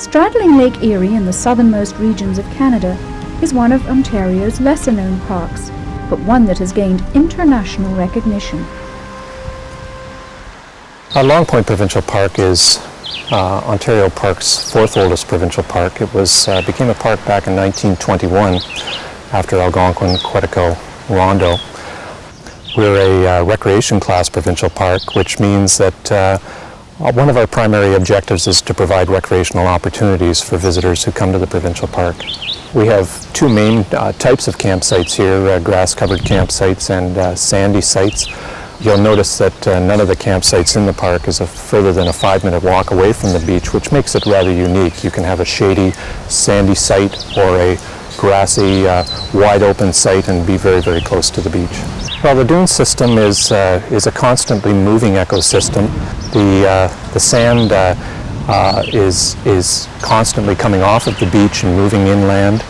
Straddling Lake Erie in the southernmost regions of Canada is one of Ontario's lesser-known parks, but one that has gained international recognition. Long Point Provincial Park is Ontario Park's fourth oldest provincial park. It became a park back in 1921 after Algonquin, Quetico, Rondeau. We're a recreation class provincial park, which means that one of our primary objectives is to provide recreational opportunities for visitors who come to the provincial park. We have two main types of campsites here, grass-covered campsites and sandy sites. You'll notice that none of the campsites in the park is further than a 5-minute walk away from the beach, which makes it rather unique. You can have a shady, sandy site or a grassy, wide-open site and be very, very close to the beach. Well, the dune system is a constantly moving ecosystem. The sand is constantly coming off of the beach and moving inland.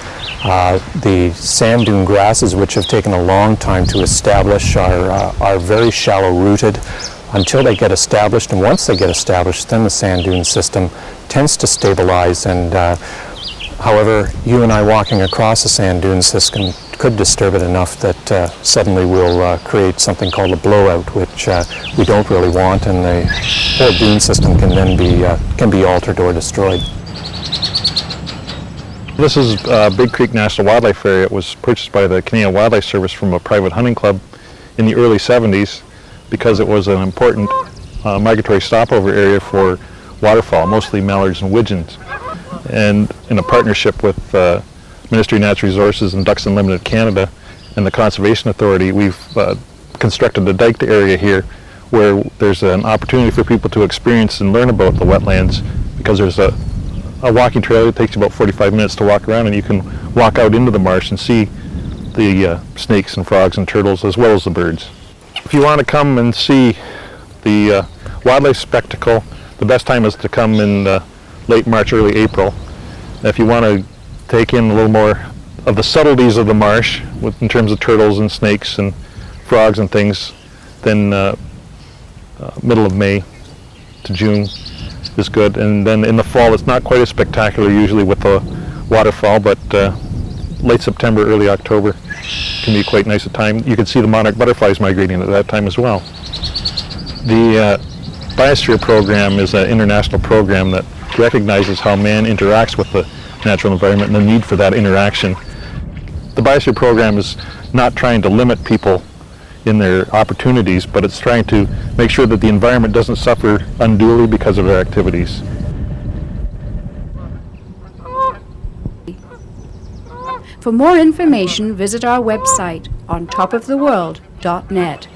The sand dune grasses, which have taken a long time to establish, are very shallow-rooted until they get established, and once they get established, then the sand dune system tends to stabilize. And however, you and I walking across a sand dune system could disturb it enough that suddenly we'll create something called a blowout, which we don't really want, and the whole dune system can then be altered or destroyed. This is Big Creek National Wildlife Area. It was purchased by the Canadian Wildlife Service from a private hunting club in the early 70s because it was an important migratory stopover area for waterfowl, mostly mallards and widgeons. And in a partnership with Ministry of Natural Resources and Ducks Unlimited Canada and the Conservation Authority, we've constructed a diked area here where there's an opportunity for people to experience and learn about the wetlands, because there's a walking trail. It takes you about 45 minutes to walk around, and you can walk out into the marsh and see the snakes and frogs and turtles as well as the birds. If you want to come and see the wildlife spectacle, the best time is to come in late March, early April. If you want to take in a little more of the subtleties of the marsh in terms of turtles and snakes and frogs and things, then middle of May to June is good. And then in the fall it's not quite as spectacular usually with the waterfowl, but late September, early October can be quite nice a time. You can see the monarch butterflies migrating at that time as well. The Biosphere program is an international program that recognizes how man interacts with the natural environment and the need for that interaction. The Biosphere program is not trying to limit people in their opportunities, but it's trying to make sure that the environment doesn't suffer unduly because of their activities. For more information, visit our website on topoftheworld.net.